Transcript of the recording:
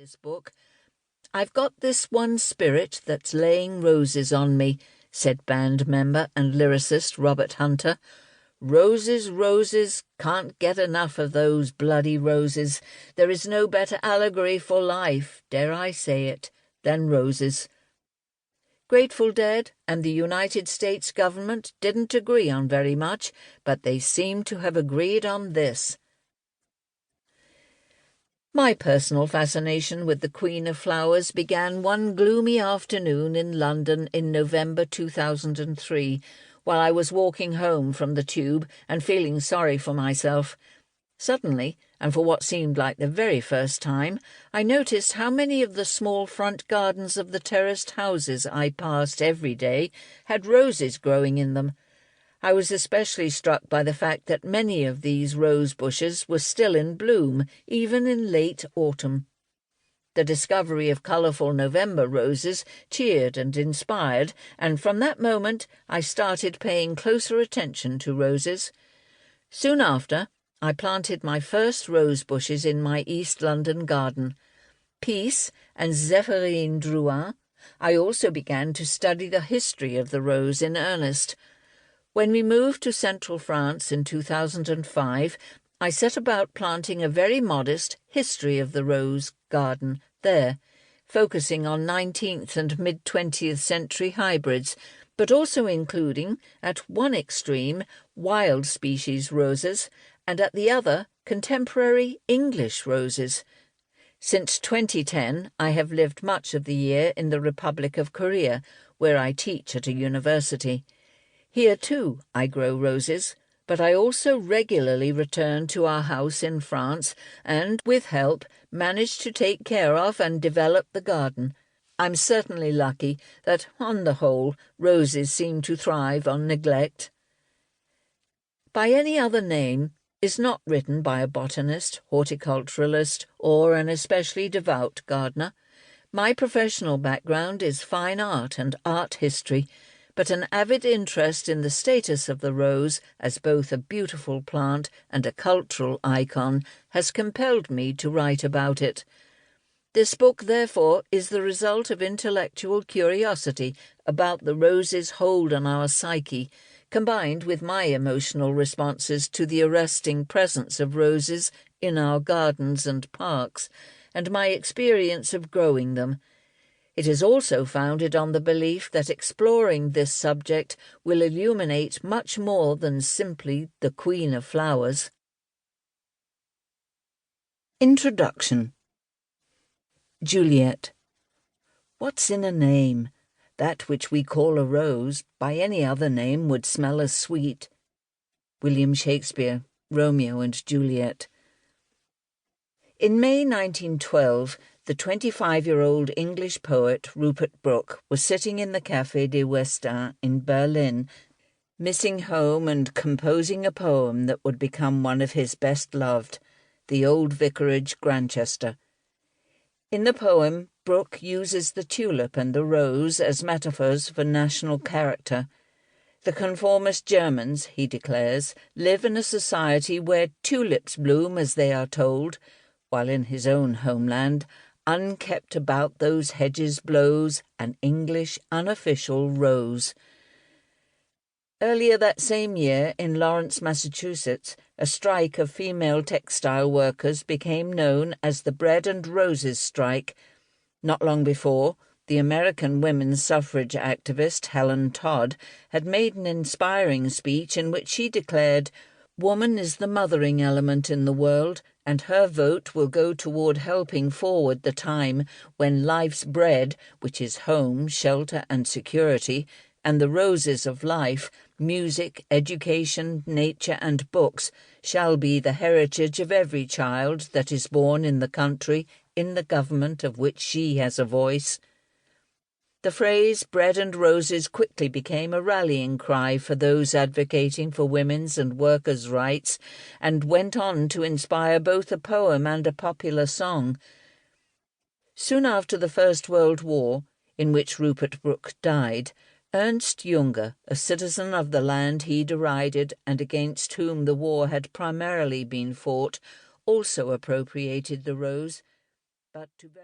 this book. "I've got this one spirit that's laying roses on me," said band member and lyricist Robert Hunter. "Roses, roses, can't get enough of those bloody roses. There is no better allegory for life, dare I say it, than roses." Grateful Dead and the United States government didn't agree on very much, but they seem to have agreed on this. My personal fascination with the Queen of Flowers began one gloomy afternoon in London in November 2003, while I was walking home from the tube and feeling sorry for myself. Suddenly, and for what seemed like the very first time, I noticed how many of the small front gardens of the terraced houses I passed every day had roses growing in them. I was especially struck by the fact that many of these rose bushes were still in bloom, even in late autumn. The discovery of colourful November roses cheered and inspired, and from that moment I started paying closer attention to roses. Soon after, I planted my first rose bushes in my East London garden. Peace and Zéphirine Drouin. I also began to study the history of the rose in earnest. When we moved to central France in 2005, I set about planting a very modest history of the rose garden there, focusing on 19th and mid-20th century hybrids, but also including, at one extreme, wild species roses, and at the other, contemporary English roses. Since 2010, I have lived much of the year in the Republic of Korea, where I teach at a university. Here, too, I grow roses, but I also regularly return to our house in France and, with help, manage to take care of and develop the garden. I'm certainly lucky that, on the whole, roses seem to thrive on neglect. By Any Other Name is not written by a botanist, horticulturalist, or an especially devout gardener. My professional background is fine art and art history, but an avid interest in the status of the rose as both a beautiful plant and a cultural icon has compelled me to write about it. This book, therefore, is the result of intellectual curiosity about the rose's hold on our psyche, combined with my emotional responses to the arresting presence of roses in our gardens and parks, and my experience of growing them. It is also founded on the belief that exploring this subject will illuminate much more than simply the Queen of Flowers. Introduction. Juliet. What's in a name? That which we call a rose, by any other name would smell as sweet. William Shakespeare, Romeo and Juliet. In May 1912, the 25-year-old English poet Rupert Brooke was sitting in the Café des Westins in Berlin, missing home and composing a poem that would become one of his best-loved, The Old Vicarage, Grantchester. In the poem, Brooke uses the tulip and the rose as metaphors for national character. The conformist Germans, he declares, live in a society where tulips bloom as they are told, while in his own homeland, unkept about those hedges blows an English unofficial rose. Earlier that same year, in Lawrence, Massachusetts, a strike of female textile workers became known as the Bread and Roses Strike. Not long before, the American women's suffrage activist Helen Todd had made an inspiring speech in which she declared, "Woman is the mothering element in the world, and her vote will go toward helping forward the time when life's bread, which is home, shelter, and security, and the roses of life, music, education, nature, and books, shall be the heritage of every child that is born in the country, in the government of which she has a voice." The phrase bread and roses quickly became a rallying cry for those advocating for women's and workers' rights, and went on to inspire both a poem and a popular song. Soon after the First World War, in which Rupert Brooke died, Ernst Junger, a citizen of the land he derided and against whom the war had primarily been fought, also appropriated the rose, but to very